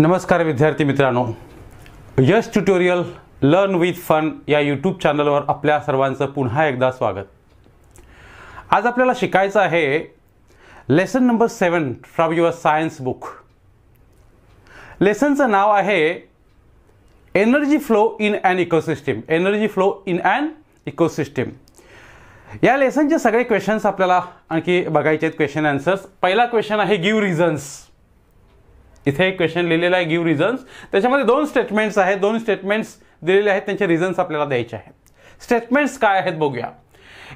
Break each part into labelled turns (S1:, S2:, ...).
S1: नमस्कार विद्यार्थी मित्रांनो, यश ट्युटोरियल लर्न विथ फन या यूट्यूब चॅनलवर आपल्या सर्वांचं पुन्हा एकदा स्वागत। आज आपल्याला शिकायचं आहे lesson number 7 from your science book. लेसनचं नाव आहे energy flow in an ecosystem. Energy flow in an ecosystem या लेसनचे सगळे क्वेश्चन्स आपल्याला आणखी बघायचे आहेत, क्वेश्चन आन्सर्स। पहिला क्वेश्चन आहे गिव्ह रिझन्स। इथे एक क्वेश्चन लिहिलेला आहे गिव्ह रिझन्स। त्याच्यामध्ये दोन स्टेटमेंट्स आहेत, दोन स्टेटमेंट्स दिलेले आहेत, त्यांचे रिझन्स आपल्याला द्यायचे आहेत। स्टेटमेंट्स काय आहेत बघूया।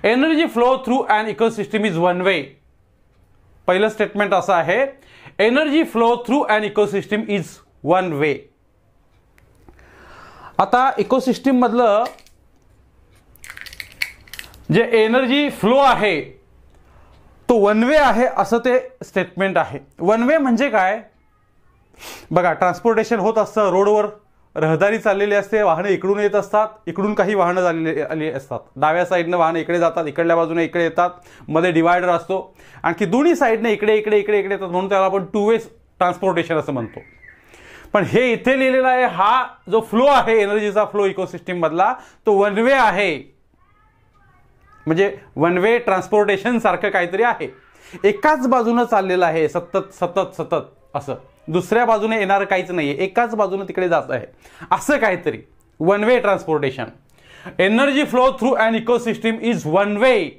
S1: Energy flow through an ecosystem is one way. पहिलं स्टेटमेंट असं आहे, energy flow through an ecosystem is one way. आता इकोसिस्टम मधलं जे एनर्जी फ्लो आहे तो वन वे आहे असं ते स्टेटमेंट आहे। वन वे म्हणजे काय बघा, ट्रान्सपोर्टेशन होत असतं, रोडवर रहदारी चाललेली असते, वाहनं इकडून येत असतात, इकडून काही वाहनं आली असतात, डाव्या साईडनं वाहनं इकडे जातात, इकडल्या बाजूने इकडे येतात, मध्ये डिवायडर असतो, आणखी दोन्ही साईडने इकडे इकडे इकडे इकडे येतात, म्हणून त्याला आपण टू वे ट्रान्सपोर्टेशन असं म्हणतो। पण हे इथे लिहिलेला आहे, हा जो फ्लो आहे एनर्जीचा फ्लो इकोसिस्टम मधला तो वन वे आहे, म्हणजे वन वे ट्रान्सपोर्टेशन सारखं काहीतरी आहे, एकाच बाजूने चाललेलं आहे, सतत सतत सतत असं, दुसऱ्या बाजूने येणार काहीच नाहीये, एकाच बाजूने तिकडे जात आहे असं काहीतरी, one way transportation. Energy flow through an ecosystem is one way.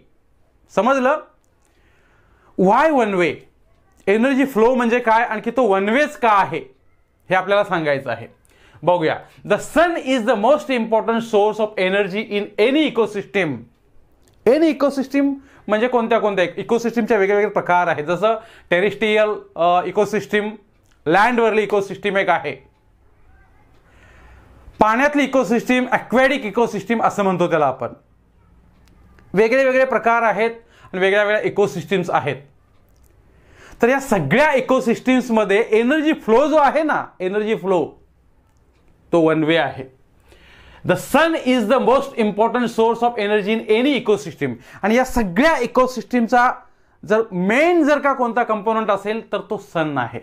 S1: समजलं? Why one way? Energy flow म्हणजे काय, आणखी तो वन वेच का आहे हे आपल्याला सांगायचं आहे। बघूया। The sun is the most important source of energy in any ecosystem. Any ecosystem म्हणजे कोणत्या कोणत्या इकोसिस्टमचे वेगवेगळे प्रकार आहेत, जसं टेरिस्ट्रियल इकोसिस्टम, लँडवरली इकोसिस्टम एक आहे, पाण्यातली इकोसिस्टम, ॲक्वॅटिक इकोसिस्टम असं म्हणतो त्याला आपण। वेगळे वेगळे प्रकार आहेत आणि वेगळ्या वेगळ्या इकोसिस्टम्स आहेत। तर या सगळ्या इकोसिस्टम्स मध्ये एनर्जी फ्लो जो आहे ना, एनर्जी फ्लो तो वन वे आहे। The sun is the most important source of energy in any ecosystem. आणि या सगळ्या इकोसिस्टमचा जर मेन जर का कोणता कंपोनंट असेल तर तो सन आहे।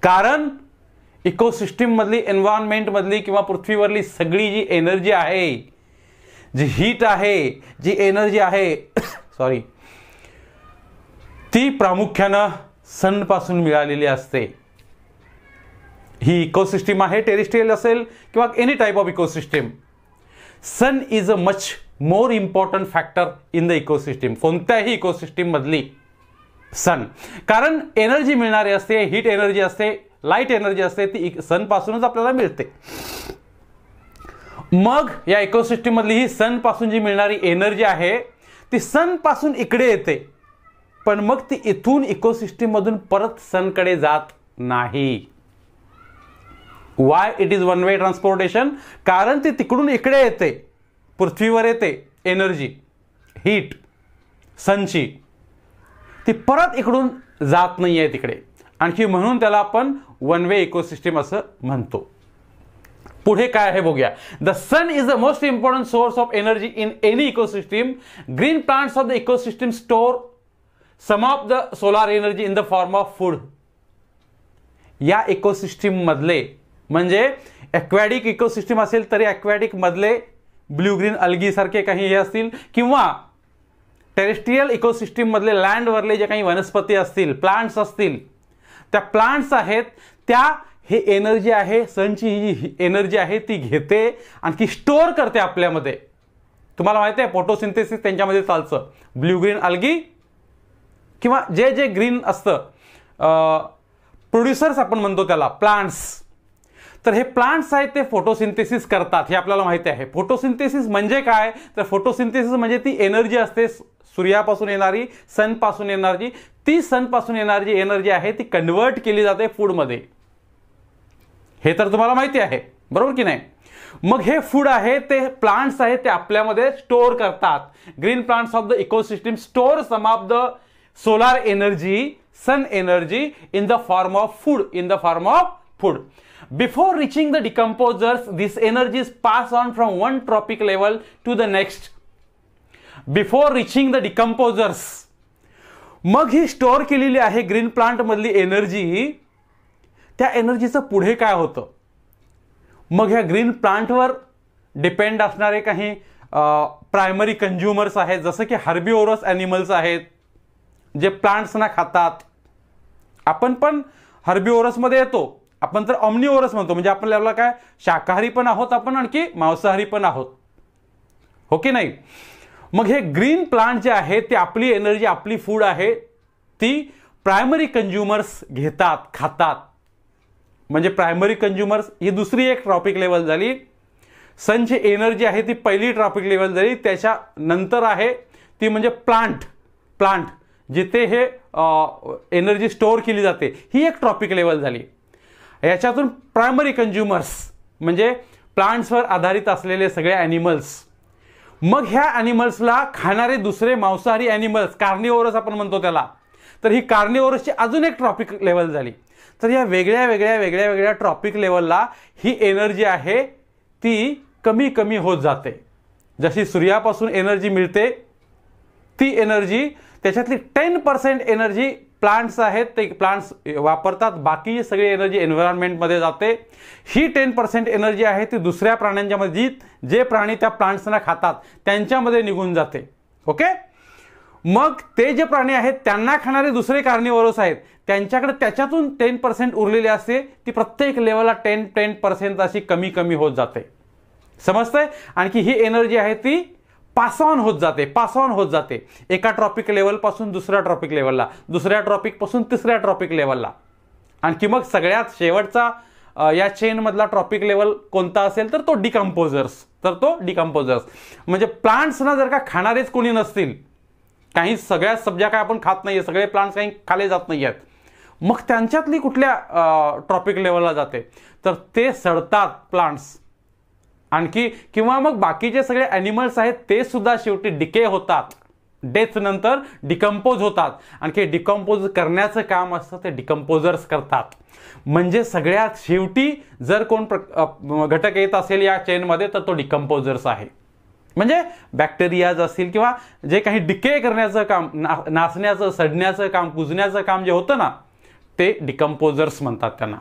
S1: कारण इकोसिस्टम मधली, एन्व्हायरमेंट मधली किंवा पृथ्वीवरली सगळी जी एनर्जी आहे, जी हीट आहे, जी एनर्जी आहे सॉरी, ती प्रामुख्यानं सन पासून मिळालेली असते। ही इकोसिस्टम आहे, टेरिस्ट्रियल असेल किंवा any type of ecosystem, sun is a much more important factor in the ecosystem. कोणत्याही इकोसिस्टम मधली सन, कारण एनर्जी मिळणारी असते, हीट एनर्जी असते, लाईट एनर्जी असते, ती सन पासूनच आपल्याला मिळते। मग या इकोसिस्टम मधली ही सन पासून जी मिळणारी एनर्जी आहे ती सन पासून इकडे येते, पण मग ती इथून इकोसिस्टम मधून परत सन कडे जात नाही। Why it is one way transportation? कारण ती तिकडून इकडे येते, पृथ्वीवर येते एनर्जी, हीट सनची, ती परत इकडून जात नाहीये तिकडे, आणखी म्हणून त्याला आपण वन वे इकोसिस्टम असं म्हणतो। पुढे काय आहे बघूया। The sun is the most important source of energy in any ecosystem. Green plants of the ecosystem store some of the solar energy in the form of food. या ecosystem मधले म्हणजे aquatic ecosystem असेल तरी aquatic मधले blue green algae सारखे काही हे असतील, किंवा टेरेस्ट्रियल इकोसिस्टम मधले लँडवरले जे काही वनस्पती असतील, प्लांट्स असतील, त्या प्लांट्स आहेत त्या हे एनर्जी आहे, सनची ही एनर्जी आहे ती घेते आणखी स्टोअर करते आपल्यामध्ये। तुम्हाला माहिती आहे फोटोसिंथेसिस त्यांच्यामध्ये चालतं, ब्ल्यू ग्रीन अल्गी किंवा जे जे ग्रीन असतं, प्रोड्युसर्स आपण म्हणतो त्याला, प्लांट्स। तर हे प्लांट्स आहेत ते फोटोसिंथेसिस करतात, हे आपल्याला माहिती आहे। फोटोसिंथेसिस म्हणजे काय, तर फोटोसिंथेसिस म्हणजे ती एनर्जी असते सूर्यापासून येणारी, सन पासून येणारी, ती सन पासून येणारी एनर्जी आहे ती कन्वर्ट केली जाते फूड मध्ये। हे तर तुम्हाला माहिती आहे, बरोबर की नाही? मग हे फूड आहे ते प्लांट्स आहेत ते आपल्यामध्ये स्टोअर करतात। Green plants of the ecosystem store some of the solar energy, sun energy in the form of food, in the form of food. Before reaching the decomposers, this energy is passed on from one tropic level to the next. Before reaching the decomposers, मग ही store केलेली आहे green plant मधली energy त्या एनर्जीचं पुढे काय होतं. मग ह्या ग्रीन प्लांटवर डिपेंड असणारे काही प्रायमरी कंझ्युमर्स आहेत, जसं की हर्बिओरस ॲनिमल्स आहेत जे प्लांट्सना खातात. आपण पण हर्बिओरसमध्ये येतो, आपण तर ऑमनिओरस म्हणतो, म्हणजे आपल्याला काय शाकाहारी पण आहोत आपण, आणखी मांसाहारी पण आहोत, हो की नाही. मग हे ग्रीन प्लांट जे आहे ते आपली एनर्जी, आपली फूड आहे ती प्रायमरी कंझ्युमर्स घेतात, खातात. म्हणजे प्रायमरी कंझ्युमर्स ही दुसरी एक ट्रॉपिक लेवल झाली. सनची एनर्जी आहे ती पहिली ट्रॉपिक लेवल झाली. त्याच्यानंतर आहे ती म्हणजे प्लांट जिथे हे एनर्जी स्टोअर केली जाते, ही एक ट्रॉपिक लेवल झाली. याच्यातून प्रायमरी कंझ्युमर्स म्हणजे प्लांट्सवर आधारित असलेले सगळे ॲनिमल्स. मग ह्या ॲनिमल्सला खाणारे दुसरे मांसाहारी ॲनिमल्स, कार्निओरस आपण म्हणतो त्याला, तर ही कार्निओरसची अजून एक ट्रॉपिक लेवल झाली. तर या वेगळ्या ट्रॉपिक लेवलला ही एनर्जी आहे ती कमी कमी होत जाते. जशी सूर्यापासून एनर्जी मिळते ती एनर्जी, त्याच्यातली 10% एनर्जी प्लांट्स आहेत ते प्लांट्स वापरतात, बाकी सगळी एनर्जी एन्व्हायरमेंटमध्ये जाते. ही 10% एनर्जी आहे ती दुसऱ्या प्राण्यांच्या मध्ये, जे प्राणी त्या प्लांट्सना खातात त्यांच्यामध्ये निघून जाते. ओके. मग ते जे प्राणी आहेत त्यांना खाणारे दुसरे कार्निवोरस आहेत, त्यांच्याकडे त्याच्यातून 10% उरलेली असते, ती प्रत्येक लेवलला 10% अशी कमी कमी होत जाते. समजतंय. आणखी ही एनर्जी आहे ती पास ऑन होत जाते एका ट्रॉपिक लेवलपासून दुसऱ्या ट्रॉपिक लेवलला, दुसऱ्या ट्रॉपिक पासून तिसऱ्या ट्रॉपिक लेवलला. आणखी मग सगळ्यात शेवटचा या चेन मधला ट्रॉपिक लेवल कोणता असेल तर तो डिकम्पोजर्स. म्हणजे प्लांट्सना जर का खाणारेच कोणी नसतील, काही सगळ्याच सब्जा काय आपण खात नाहीये, सगळे प्लांट्स काही खाले जात नाहीयेत, मग त्यांच्यातली कुठल्या ट्रॉपिक लेवलला जाते तर ते सडतात प्लांट्स. आणखी किंवा मग बाकीचे सगळे ॲनिमल्स आहेत ते सुद्धा शेवटी डिके होतात, डेथ नंतर डिकम्पोज होतात. आणखी डिकम्पोज करण्याचं काम असतं ते डिकम्पोजर्स करतात. म्हणजे सगळ्यात शेवटी जर कोण घटक येत असेल या चेनमध्ये तर तो डिकम्पोजर्स आहे. म्हणजे बॅक्टेरियाज असतील किंवा जे काही डिके करण्याचं काम, नाचण्याचं, सडण्याचं काम, कुजण्याचं काम जे होतं ना, ते डिकम्पोजर्स म्हणतात त्यांना.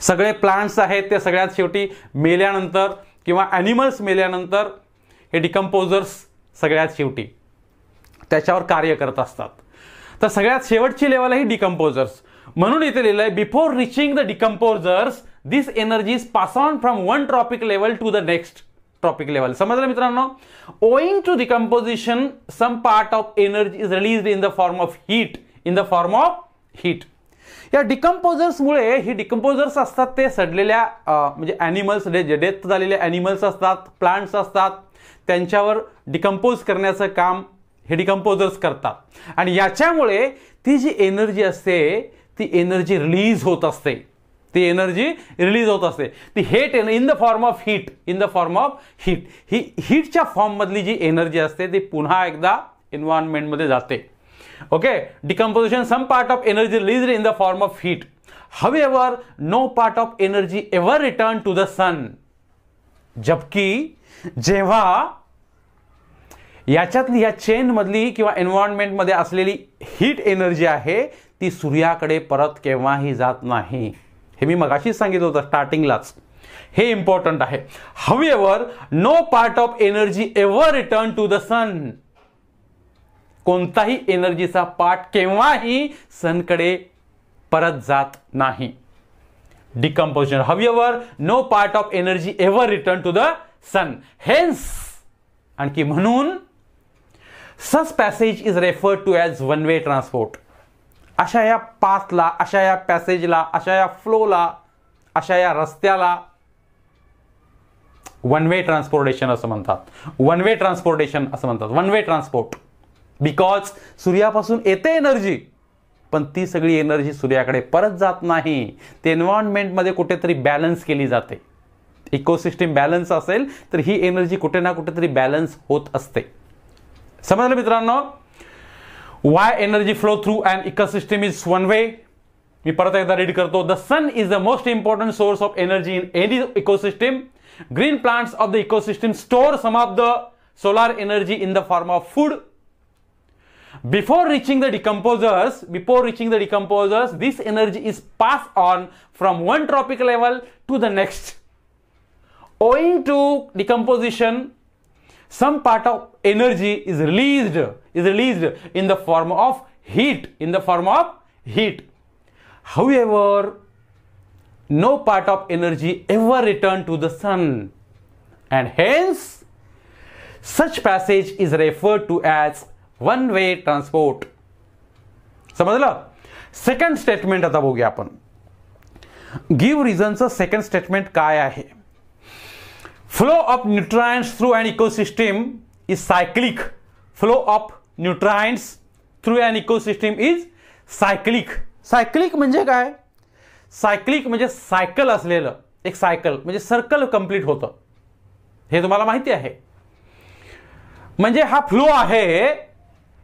S1: सगळे प्लांट्स आहेत ते सगळ्यात शेवटी मेल्यानंतर किंवा ॲनिमल्स मेल्यानंतर हे डिकम्पोजर्स सगळ्यात शेवटी त्याच्यावर कार्य करत असतात. तर सगळ्यात शेवटची लेवल आहे डिकम्पोजर्स. म्हणून इथे लिहिलं आहे before reaching the decomposers this energy is pass on from one trophic level to the next trophic level. समजलं मित्रांनो. Owing to decomposition some part of energy is released in the form of heat. या डिकम्पोजर्समुळे, ही decomposers असतात ते सडलेल्या म्हणजे animals, जे death झालेले animals असतात, प्लांट्स असतात, त्यांच्यावर डिकम्पोज करण्याचं काम हे डिकम्पोजर्स करतात. आणि याच्यामुळे ती जी एनर्जी असते ती एनर्जी रिलीज होत असते. ती heat in the form of heat. ही हीटच्या फॉर्म मधली जी एनर्जी असते ती पुन्हा एकदा एन्व्हायरमेंटमध्ये जाते. Okay, decomposition, some part of energy released in the form of heat. However, no part of energy ever returned to the sun. जबकि जेव्हा याच्यातली या चेन मधली किंवा एन्व्हायरमेंट मध्ये असलेली हीट एनर्जी आहे ती सूर्याकडे परत केव्हाही जात नाही. हे मी मगाशीच सांगितलं होतं स्टार्टिंगलाच. हे इम्पॉर्टंट आहे. However, no part of energy ever returned to the sun. कोणताही एनर्जीचा पार्ट केव्हाही सनकडे परत जात नाही. Decomposition. However, no part of energy ever returned to the sun. Hence, आणखी म्हणून such passage is referred to as one way transport. अशा या पाथला, अशा या पॅसेजला, अशा या फ्लोला, अशा या रस्त्याला वन वे ट्रान्सपोर्टेशन असं म्हणतात. One way transport. बिकॉज सूर्यापासून येते एनर्जी, पण ती सगळी एनर्जी सूर्याकडे परत जात नाही. ते एन्व्हायरमेंटमध्ये कुठेतरी बॅलन्स केली जाते. इकोसिस्टीम बॅलन्स असेल तर ही एनर्जी कुठे ना कुठेतरी बॅलन्स होत असते. समजलं मित्रांनो. Why energy flow through and ecosystem is one way. मी परत एकदा रीड करतो. The sun is the most important source of energy in any ecosystem. Green plants of the ecosystem store some of the solar energy in the form of food. Before reaching the decomposers, this energy is passed on from one trophic level to the next. Owing to decomposition, some part of energy is released in the form of heat. However, no part of energy ever returned to the sun, and hence such passage is referred to as one-way transport. समजलं? Second statement आता बघूया आपण. Give रिझनचं second statement काय आहे? Flow of nutrients through an ecosystem is cyclic. Flow of nutrients through an ecosystem is cyclic. Cyclic म्हणजे काय? Cyclic म्हणजे सायकल असलेलं एक सायकल म्हणजे सर्कल कंप्लीट होतं, हे तुम्हाला माहिती आहे. म्हणजे हा फ्लो आहे,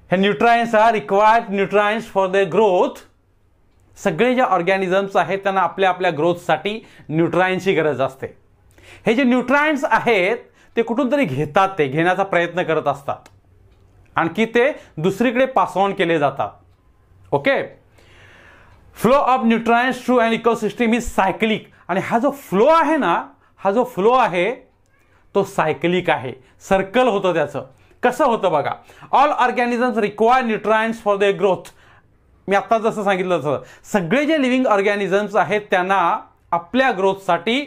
S1: हे nutrients are required nutrients for the growth. सगळे जे ऑर्गॅनिझम्स आहेत त्यांना आपल्या आपल्या ग्रोथसाठी न्यूट्रायंट्सची गरज असते. हे जे न्यूट्रायंट्स आहेत ते कुठून तरी घेतात, ते घेण्याचा प्रयत्न करत असतात, आणखी ते दुसरीकडे पास ऑन केले जातात. Okay. Flow of nutrients through an ecosystem is cyclic. आणि हा जो फ्लो आहे ना, हा जो फ्लो आहे तो सायक्लिक आहे, सर्कल होतं. त्याचं कसं होतं बघा. All organisms require nutrients for their growth. मी आता जसं सांगितलं तसं सगळे जे लिव्हिंग ऑर्गॅनिझम्स आहेत त्यांना आपल्या ग्रोथसाठी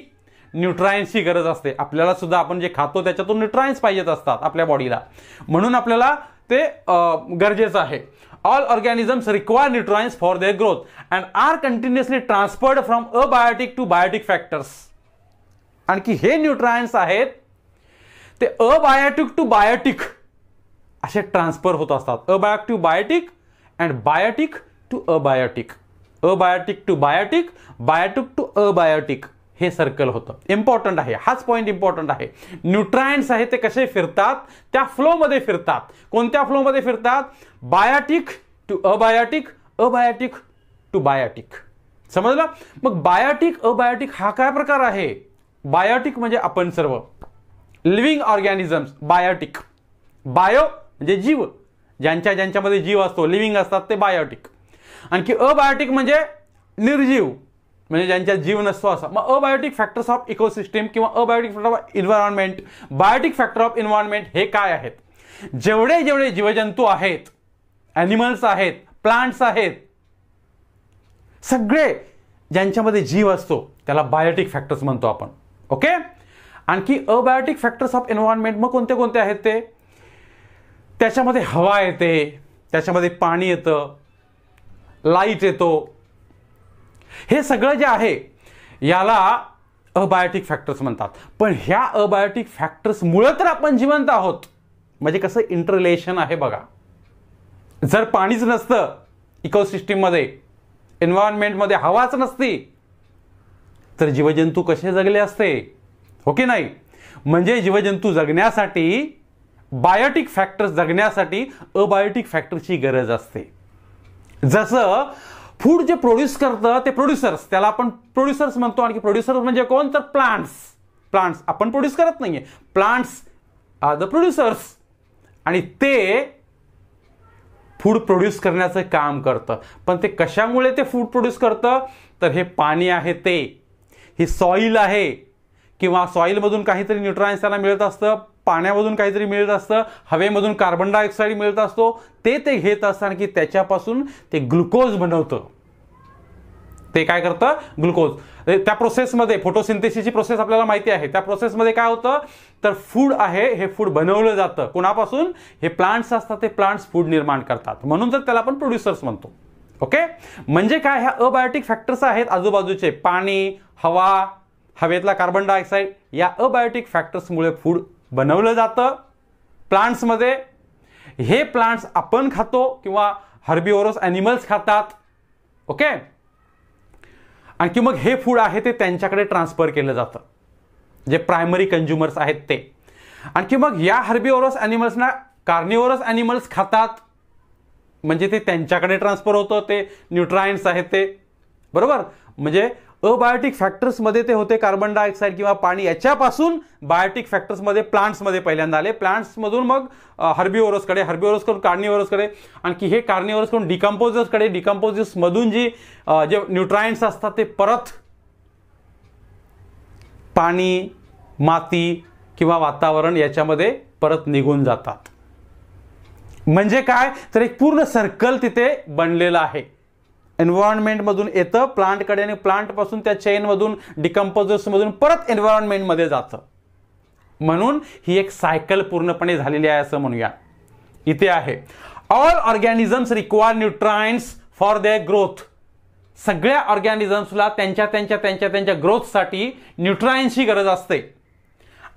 S1: न्यूट्रायंट्सची गरज असते. आपल्याला सुद्धा आपण जे खातो त्याच्यातून न्यूट्रायंट्स पाहिजेत असतात आपल्या बॉडीला, म्हणून आपल्याला ते गरजेचं आहे. All organisms require nutrients for their growth and are continuously transferred from abiotic to biotic factors. आणखी हे न्यूट्रायंट्स आहेत ते अबायोटिक टू बायोटिक असे ट्रान्सफर होत असतात. Abiotic to biotic and biotic to abiotic, abiotic to biotic, biotic to abiotic, हे circle होतं. Important आहे, हाच पॉइंट इम्पॉर्टंट आहे. न्यूट्रायंट्स आहेत ते कसे फिरतात? त्या फ्लोमध्ये फिरतात. कोणत्या फ्लोमध्ये फिरतात? Biotic to abiotic, abiotic to biotic. समजलं? मग बायोटिक अबायोटिक हा काय प्रकार आहे? बायोटिक म्हणजे आपण सर्व लिव्हिंग ऑर्गॅनिझम्स. बायोटिक, बायो म्हणजे जीव, ज्यांच्यामध्ये जीव असतो, लिव्हिंग असतात ते बायोटिक. आणखी अबायोटिक म्हणजे निर्जीव, म्हणजे ज्यांच्यात जीव नसतो असं. मग अबायोटिक फॅक्टर्स ऑफ इकोसिस्टम किंवा abiotic factor of environment, biotic factor of environment हे काय आहेत? जेवढे जेवढे जीवजंतू आहेत, ॲनिमल्स आहेत, प्लांट्स आहेत, सगळे ज्यांच्यामध्ये जीव असतो त्याला बायोटिक फॅक्टर्स म्हणतो आपण. ओके. आणखी अबायोटिक फॅक्टर्स ऑफ एन्व्हायरमेंट मग कोणते कोणते आहेत ते? त्याच्यामध्ये हवा येते, त्याच्यामध्ये पाणी येतं, लाईट येतो. हे सगळं जे आहे याला अबायोटिक फॅक्टर्स म्हणतात. पण ह्या अबायोटिक फॅक्टर्समुळे तर आपण जिवंत आहोत. म्हणजे कसं इंटररिलेशन आहे बघा. जर पाणीच नसतं इकोसिस्टममध्ये, एन्व्हायरमेंटमध्ये हवाच नसती, तर जीवजंतू कसे जगले असते? हो की नाही? म्हणजे जीवजंतू जगण्यासाठी, बायोटिक फॅक्टर्स जगण्यासाठी अबायोटिक फॅक्टरची गरज असते. जसं फूड जे प्रोड्यूस करतं ते प्रोड्युसर्स, त्याला आपण प्रोड्युसर्स म्हणतो. आणखी प्रोड्युसर्स म्हणजे कोण? तर प्लांट्स. प्लांट्स आपण प्रोड्यूस करत नाहीये, प्लांट्स आर द प्रोड्युसर्स. आणि ते फूड प्रोड्यूस करण्याचं काम करतं. पण ते कशामुळे ते फूड प्रोड्यूस करतं? तर हे पाणी आहे, ते ही सॉईल आहे, किंवा सॉईलमधून काहीतरी न्यूट्रायंट्स त्याला मिळत असतं, पाण्यामधून काहीतरी मिळत असतं, हवेमधून कार्बन डायऑक्साईड मिळत असतो, ते घेत असताना की त्याच्यापासून ते ग्लुकोज बनवतं. ते काय करतं? ग्लुकोज. त्या प्रोसेसमध्ये फोटोसिंथेसिसची प्रोसेस आपल्याला माहिती आहे. त्या प्रोसेसमध्ये काय होतं? तर फूड आहे, हे फूड बनवलं जातं. कोणापासून? हे प्लांट्स असतात, ते प्लांट्स फूड निर्माण करतात, म्हणून तर त्याला आपण प्रोड्युसर्स म्हणतो. ओके. म्हणजे काय? ह्या अबायोटिक फॅक्टर्स आहेत आजूबाजूचे, पाणी, हवा, हवेतला कार्बन डायऑक्साईड, या अबायोटिक फॅक्टर्समुळे फूड बनवलं जातं प्लांट्समध्ये. हे प्लांट्स आपण खातो किंवा हर्बिवोरस ॲनिमल्स खातात. ओके. आणखी मग हे फूड आहे ते त्यांच्याकडे ट्रान्सफर केलं जातं, जे प्रायमरी कंझ्युमर्स आहेत ते. आणखी मग या हर्बिवोरस ॲनिमल्सना कार्निवोरस ॲनिमल्स खातात, म्हणजे ते त्यांच्याकडे ट्रान्सफर होतं, ते न्यूट्रायंट्स आहेत ते. बरोबर. म्हणजे अबायोटिक फॅक्टर्समध्ये ते होते कार्बन डायऑक्साईड किंवा पाणी, याच्यापासून बायोटिक फॅक्टर्समध्ये प्लांट्समध्ये पहिल्यांदा आले, प्लांट्समधून मग हर्बिओरसकडे, हर्बिओरसकडून कार्निओरसकडे, आणखी हे कार्निओरसकडून डिकम्पोजर्सकडे, डिकम्पोजर्समधून जे न्यूट्रायंट्स असतात ते परत पाणी, माती किंवा वातावरण याच्यामध्ये परत निघून जातात. म्हणजे काय, तर एक पूर्ण सर्कल तिथे बनलेलं आहे. एन्व्हायरमेंटमधून येतं प्लांटकडे आणि प्लांटपासून त्या चेनमधून डिकम्पोजर्समधून परत एन्व्हायरमेंटमध्ये जातं. म्हणून ही एक सायकल पूर्णपणे झालेली आहे असं म्हणूया. इथे आहे all organisms require nutrients for their growth. सगळ्या ऑर्गॅनिझम्सला त्यांच्या ग्रोथसाठी न्यूट्रायंट्सची गरज असते.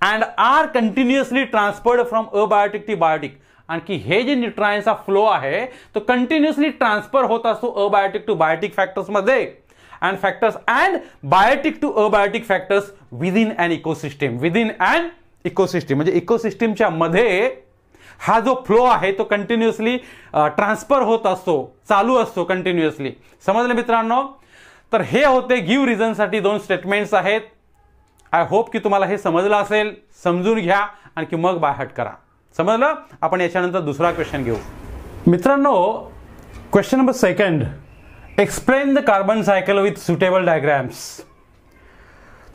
S1: And are continuously transferred from abiotic to biotic. आणखी हे जे न्यूट्रायंट्सचा फ्लो आहे तो कंटिन्युअसली ट्रान्सफर होत असतो अबायोटिक टू बायोटिक फॅक्टर्समध्ये and biotic to abiotic factors within an ecosystem. Within an ecosystem म्हणजे इकोसिस्टमच्या मध्ये हा जो फ्लो आहे तो कंटिन्युअसली ट्रान्सफर होत असतो, चालू असतो कंटिन्युअसली. समजलं मित्रांनो? तर हे होते गिव्ह रिझनसाठी 2 स्टेटमेंट्स आहेत. आय होप की तुम्हाला हे समजलं असेल. समजून घ्या आणखी मग बाय हार्ट करा. समजलं? आपण याच्यानंतर दुसरा क्वेश्चन घेऊ. मित्रांनो, question number 2, explain the carbon cycle with suitable diagrams.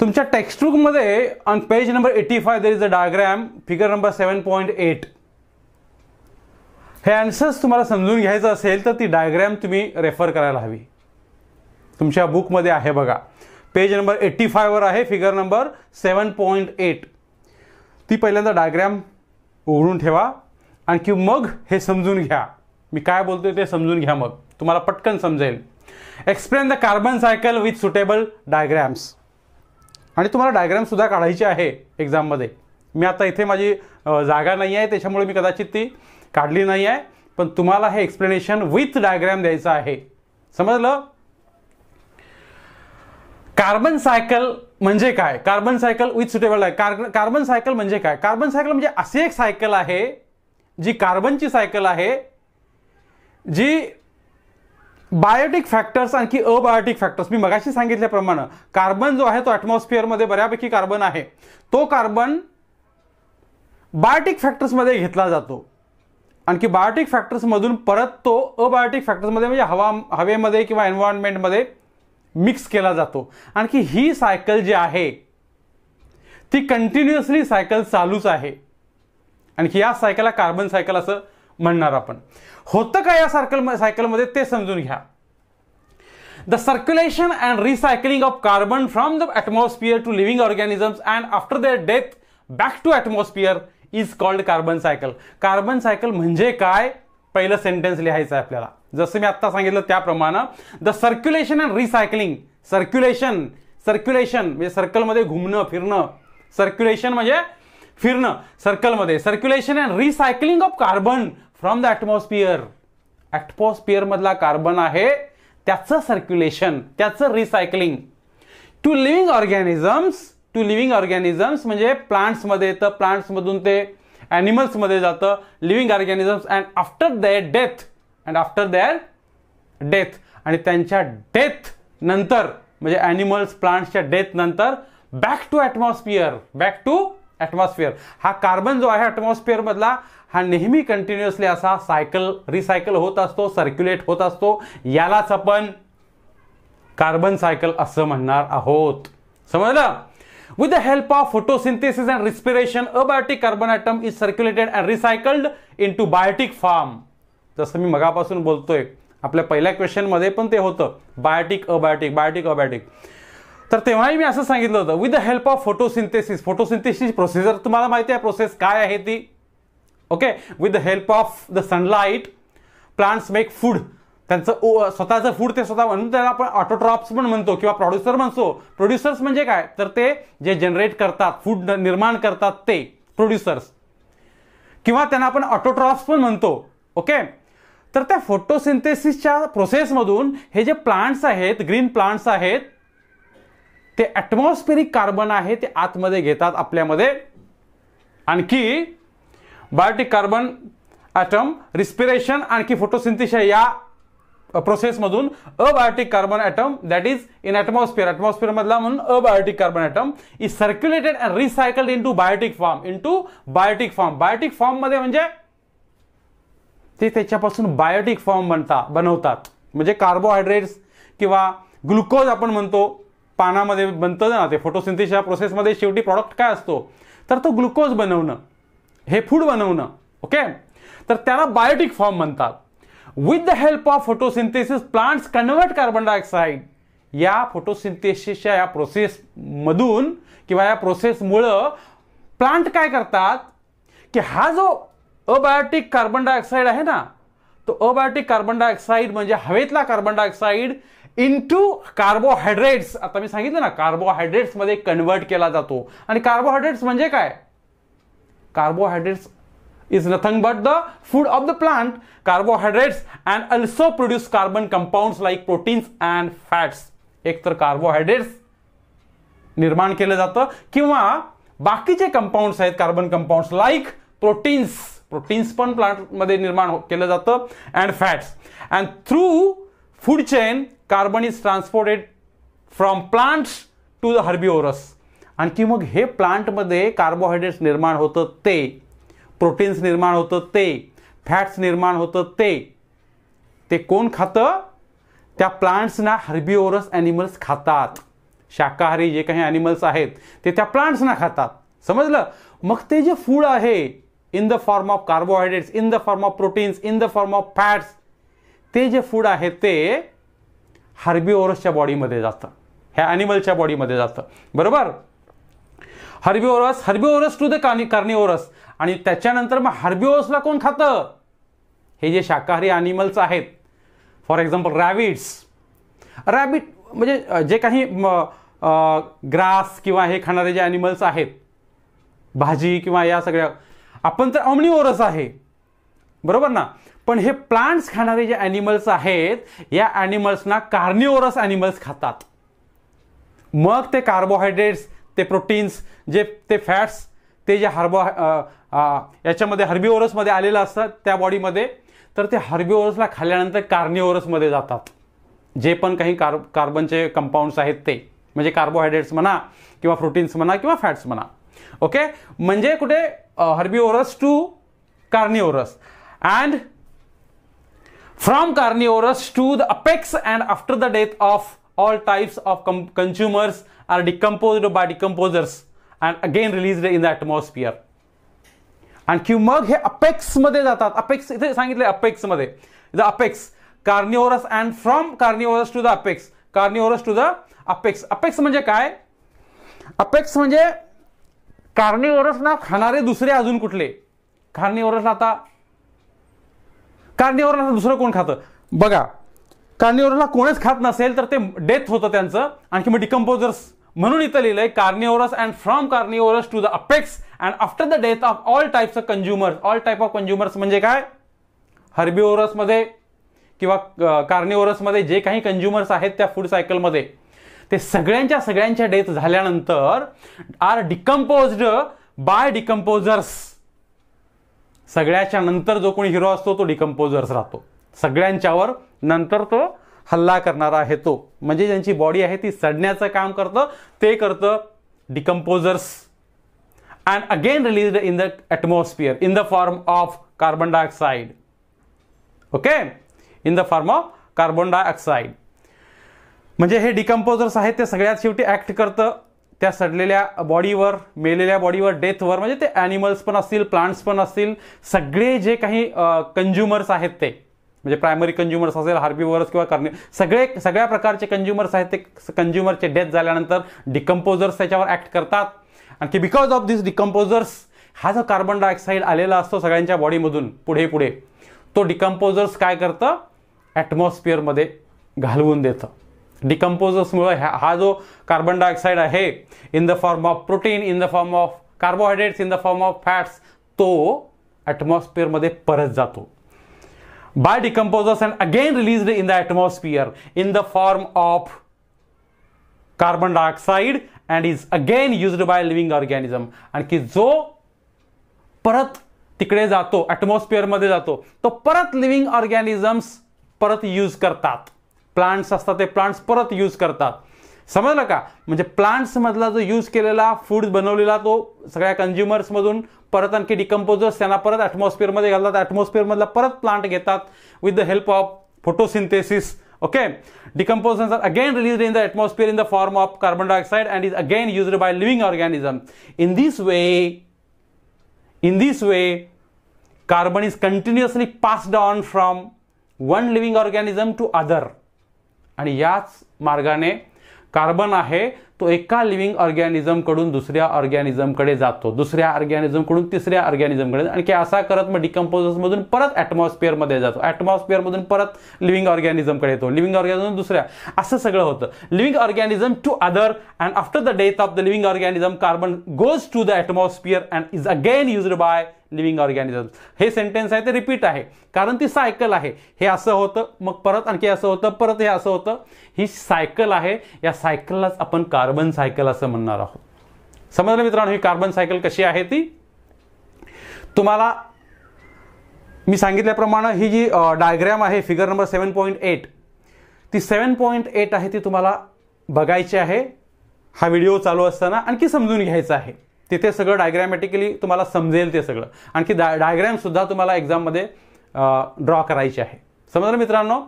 S1: तुमच्या टेक्स्टबुकमध्ये on page number 85 there is a diagram, figure number 7.8. हे आन्सर्स तुम्हाला समजून घ्यायचं असेल तर ती डायग्राम तुम्ही रेफर करायला हवी. तुमच्या बुकमध्ये आहे बघा, पेज नंबर 85 वर आहे, फिगर नंबर 7.8. ती पहिल्यांदा डायग्राम उघडून ठेवा आणखी मग हे समजून घ्या. मी काय बोलतोय ते समजून घ्या, मग तुम्हाला पटकन समजेल. Explain the carbon cycle with suitable diagrams. आणि तुम्हाला डायग्राम सुद्धा काढायची आहे एक्झाममध्ये. मी आता इथे माझी जागा नाही आहे त्याच्यामुळे मी कदाचित ती काढली नाही आहे, पण तुम्हाला हे एक्सप्लेनेशन विथ डायग्राम द्यायचं आहे. समजलं? कार्बन सायकल म्हणजे काय? Carbon cycle with suitable. Carbon cycle म्हणजे काय? कार्बन सायकल म्हणजे अशी एक सायकल आहे जी कार्बनची सायकल आहे, जी बायोटिक फॅक्टर्स आणखी अबायोटिक फॅक्टर्स, मी मगाशी सांगितल्याप्रमाणे कार्बन जो आहे तो ॲटमॉस्फिअरमध्ये बऱ्यापैकी कार्बन आहे, तो कार्बन बायोटिक फॅक्टर्समध्ये घेतला जातो. आणखी बायोटिक फॅक्टर्समधून परत तो अबायोटिक फॅक्टर्समध्ये म्हणजे हवेमध्ये किंवा एन्व्हायरमेंटमध्ये मिक्स केला जातो. आणखी ही सायकल जी आहे ती कंटिन्युअसली सायकल चालूच आहे. आणखी या सायकलला कार्बन सायकल असं म्हणणार आपण. होतं का या सायकलमध्ये ते समजून घ्या. The circulation and recycling of carbon from the atmosphere to living organisms and after their death back to atmosphere is called carbon cycle. Carbon cycle म्हणजे काय? पहिलं सेंटेन्स लिहायचं आहे आपल्याला. जसं मी आता सांगितलं त्याप्रमाणे the circulation and recycling. Circulation म्हणजे सर्कलमध्ये घुमणं फिरणं. सर्क्युलेशन म्हणजे फिरणं सर्कलमध्ये. Circulation and recycling of carbon from the atmosphere. Atmosphere मधला कार्बन आहे त्याचं सर्क्युलेशन, त्याचं recycling to living organisms. To living organisms म्हणजे प्लांट्समध्ये येतं, प्लांट्समधून ते ॲनिमल्समध्ये जातं, living organisms. And after their death आणि त्यांच्या डेथ नंतर म्हणजे ॲनिमल्स प्लांट्सच्या डेथ नंतर बॅक टू ॲटमॉस्फिअर. हा कार्बन जो आहे ॲटमॉस्फिअर मधला हा नेहमी कंटिन्युअसली असा रिसायकल होत असतो, सर्क्युलेट होत असतो. यालाच आपण कार्बन सायकल असं म्हणणार आहोत. समजलं? With the help of photosynthesis and respiration, abiotic carbon atom is circulated and recycled into biotic form. जसं मी मगापासून बोलतोय, आपल्या पहिल्या क्वेश्चन मध्ये पण ते होतं बायोटिक अबायोटिक. तर तेव्हाही मी असं सांगितलं होतं with the help of photosynthesis. Photosynthesis processor तुम्हाला माहिती आहे प्रोसेस काय आहे ती. Okay. With the help of the sunlight plants make food. त्यांचं स्वतःचं फूड ते स्वतः म्हणून त्याला आपण ऑटोट्रॉप्स पण म्हणतो किंवा प्रोड्युसर म्हणतो. प्रोड्युसर्स म्हणजे काय? तर ते जे जनरेट करतात, फूड निर्माण करतात ते प्रोड्युसर्स, किंवा त्यांना आपण ऑटोट्रॉप्स पण म्हणतो. ओके. तर त्या फोटोसिंथेसिसच्या प्रोसेसमधून हे जे प्लांट्स आहेत, ग्रीन प्लांट्स आहेत, ते ॲटमॉस्फेरिक कार्बन आहे ते आतमध्ये घेतात आपल्यामध्ये. आणखी बायोटिक कार्बन ॲटम रिस्पिरेशन आणखी फोटोसिंथेसिस या प्रोसेसमधून abiotic carbon atom that is in atmosphere मधला म्हणून abiotic carbon atom is circulated and recycled into biotic form biotic form मध्ये म्हणजे ते त्याच्यापासून बायोटिक फॉर्म बनवतात म्हणजे कार्बोहायड्रेट्स किंवा ग्लुकोज आपण म्हणतो पानामध्ये बनतं ना ते फोटोसिंथेसिसच्या प्रोसेसमध्ये शेवटी प्रॉडक्ट काय असतो तर तो ग्लुकोज बनवणं हे फूड बनवणं ओके तर त्याला बायोटिक फॉर्म म्हणतात. With the help of photosynthesis plants convert carbon dioxide या फोटोसिंथेसिसच्या या प्रोसेसमधून किंवा या प्रोसेसमुळं प्लांट काय करतात की हा जो अबायोटिक कार्बन डायऑक्साईड आहे ना तो अबायोटिक कार्बन डायऑक्साईड म्हणजे हवेतला कार्बन डायऑक्साईड इनटू कार्बोहायड्रेट्स आता मी सांगितलं ना कार्बोहायड्रेट्स मध्ये कन्वर्ट केला जातो. आणि कार्बोहायड्रेट्स म्हणजे काय carbohydrates is nothing but the food of the plant. Carbohydrates and also produce carbon compounds like proteins and fats. एक तर कार्बोहायड्रेट्स निर्माण केलं जातं किंवा बाकीचे कंपाऊंड्स आहेत कार्बन कंपाऊंड्स लाईक प्रोटीन्स पण प्लांट मध्ये निर्माण केलं जातं and fats and through food chain carbon is transported from plants to the herbivores. आणखी मग हे प्लांटमध्ये कार्बोहायड्रेट्स निर्माण होतं ते प्रोटीन्स निर्माण होतं ते फॅट्स निर्माण होतं ते कोण खातं त्या प्लांट्सना हर्बिओरस ॲनिमल्स खातात. शाकाहारी जे काही ॲनिमल्स आहेत ते त्या प्लांट्सना खातात समजलं. मग ते जे फूड आहे in the form of carbohydrates in the form of proteins in the form of fats ते जे फूड आहे ते हर्बिओरसच्या बॉडीमध्ये जातं ह्या ॲनिमलच्या बॉडीमध्ये जातं बरोबर. हर्बिओरस टू द कार्निओरस आणि त्याच्यानंतर मग हर्बिओरसला कोण खातं हे जे शाकाहारी ॲनिमल्स आहेत फॉर एक्झाम्पल रॅबिट म्हणजे जे काही ग्रास किंवा हे खाणारे जे ॲनिमल्स आहेत भाजी किंवा या सगळ्या आपण तर ऑमनिओरस आहे बरोबर ना. पण हे प्लांट्स खाणारे जे ॲनिमल्स आहेत या ॲनिमल्सना कार्निओरस ॲनिमल्स खातात. मग ते कार्बोहायड्रेट्स ते प्रोटीन्स जे ते फॅट्स ते जे याच्यामध्ये हर्बिओरसमध्ये आलेलं असतात त्या बॉडीमध्ये तर ते हर्बिओरसला खाल्ल्यानंतर कार्निओरसमध्ये जातात जे पण काही कार्बनचे कंपाऊंड्स आहेत ते म्हणजे कार्बोहायड्रेट्स म्हणा किंवा प्रोटीन्स म्हणा किंवा फॅट्स म्हणा ओके. म्हणजे कुठे herbivores to carnivores and from carnivores to the apex and after the death of all types of consumers are decomposed by decomposers and again released in the atmosphere. आणखी मग हे apex मध्ये जातात. Apex इथे सांगितले apex मध्ये the apex carnivores and from carnivores to the apex carnivores to the apex. Apex म्हणजे काय अपेक्स म्हणजे कार्निओरसना खाणारे दुसरे अजून कुठले कार्निओरसला दुसरं कोण खातं बघा. कार्निओरसला कोणच खात नसेल तर ते डेथ होतं त्यांचं. आणखी मग डिकम्पोजर्स म्हणून इथं लिहिलंय carnivores and from carnivores to the apex and after the death of all types of consumers. All type of consumers म्हणजे काय हर्बिओरसमध्ये किंवा कार्निओरसमध्ये जे काही कंझ्युमर्स आहेत त्या फूड सायकलमध्ये ते सगळ्यांच्या डेथ झाल्यानंतर आर डिकम्पोज्ड बाय डिकम्पोजर्स. सगळ्याच्या नंतर जो कोणी हिरो असतो तो डिकम्पोजर्स राहतो. सगळ्यांच्यावर नंतर तो हल्ला करणारा आहे तो म्हणजे ज्यांची बॉडी आहे ती सडण्याचं काम करतं ते करतं decomposers and again released in the atmosphere in the form of carbon dioxide okay in the form of carbon dioxide. म्हणजे हे डिकम्पोजर्स आहेत ते सगळ्यात शेवटी ऍक्ट करतं त्या सडलेल्या बॉडीवर मेलेल्या बॉडीवर डेथवर म्हणजे ते ॲनिमल्स पण असतील प्लांट्स पण असतील सगळे जे काही कंझ्युमर्स आहेत ते म्हणजे प्रायमरी कंझ्युमर्स असेल हार्बिओरस किंवा सगळ्या प्रकारचे कंझ्युमर्स आहेत ते कंझ्युमरचे डेथ झाल्यानंतर डिकम्पोजर्स त्याच्यावर ऍक्ट करतात. आणि बिकॉज ऑफ दिस डिकम्पोजर्स हा जो कार्बन डायऑक्साईड आलेला असतो सगळ्यांच्या बॉडीमधून पुढे तो डिकम्पोजर्स काय करतं ॲटमॉस्फिअरमध्ये घालवून देतं. डिकम्पोजर्समुळे हा जो कार्बन डायऑक्साईड आहे in the form of protein in the form of carbohydrates in the form of fats तो ॲटमॉस्फिअरमध्ये परत जातो by decomposers and again released in the atmosphere in the form of carbon dioxide and is again used by living organism. आणखी जो परत तिकडे जातो atmosphere मध्ये जातो तो परत लिव्हिंग ऑर्गॅनिझम्स परत यूज करतात. प्लांट्स असतात ते प्लांट्स परत यूज करतात. समजलं का? म्हणजे प्लांट्स मधला जो यूज केलेला फूड बनवलेला तो सगळ्या कंझ्युमर्स मधून परत आणखी डिकम्पोजर्स त्यांना परत ॲटमॉस्फिअर मध्ये घालतात. ॲटमॉस्फिअर मधला परत प्लांट घेतात with the help of photosynthesis. Okay, decomposers are again released in the atmosphere in the form of carbon dioxide and is again used by living organisms. In this way, carbon is continuously passed on from one living organism to other. आणि याच मार्गाने carbon आहे तो एका living organism कडून दुसऱ्या organism कडे जातो, दुसऱ्या ऑर्गॅनिझम कडून तिसऱ्या ऑर्गॅनिझम कडे, आणि असा करत मग डिकम्पोजर्स मधून परत ॲटमॉस्फिअर मध्ये जातो, ॲटमॉस्फिअर मधून परत लिव्हिंग ऑर्गॅनिझम कडे येतो, लिव्हिंग ऑर्गॅनिझम दुसऱ्या, असं सगळं होतं. Living organism to other and after the death of the living organism carbon goes to the atmosphere and is again used by living organism. हे सेंटेन्स आहे ते रिपीट आहे कारण ती सायकल आहे. हे असं होतं मग परत आणखी असं होतं, परत हे असं होतं. ही सायकल आहे. या सायकललाच आपण कार्बन सायकल असं म्हणणार आहोत. समजलं मित्रांनो ही कार्बन सायकल कशी आहे ती? तुम्हाला मी सांगितल्याप्रमाणे ही जी डायग्राम आहे फिगर नंबर 7.8 ती 7.8 आहे ती तुम्हाला बघायची आहे. हा व्हिडिओ चालू असताना आणखी समजून घ्यायचा आहे. तिथे सगळं डायग्रॅमॅटिकली तुम्हाला समजेल ते सगळं. आणखी डायग्रॅम सुद्धा तुम्हाला एक्झाममध्ये ड्रॉ करायचे आहे. समजलं मित्रांनो?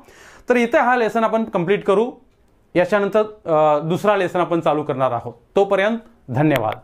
S1: तर इथे हा लेसन आपण कंप्लीट करू. याच्यानंतर दुसरा लेसन आपण चालू करणार आहोत. तोपर्यंत धन्यवाद.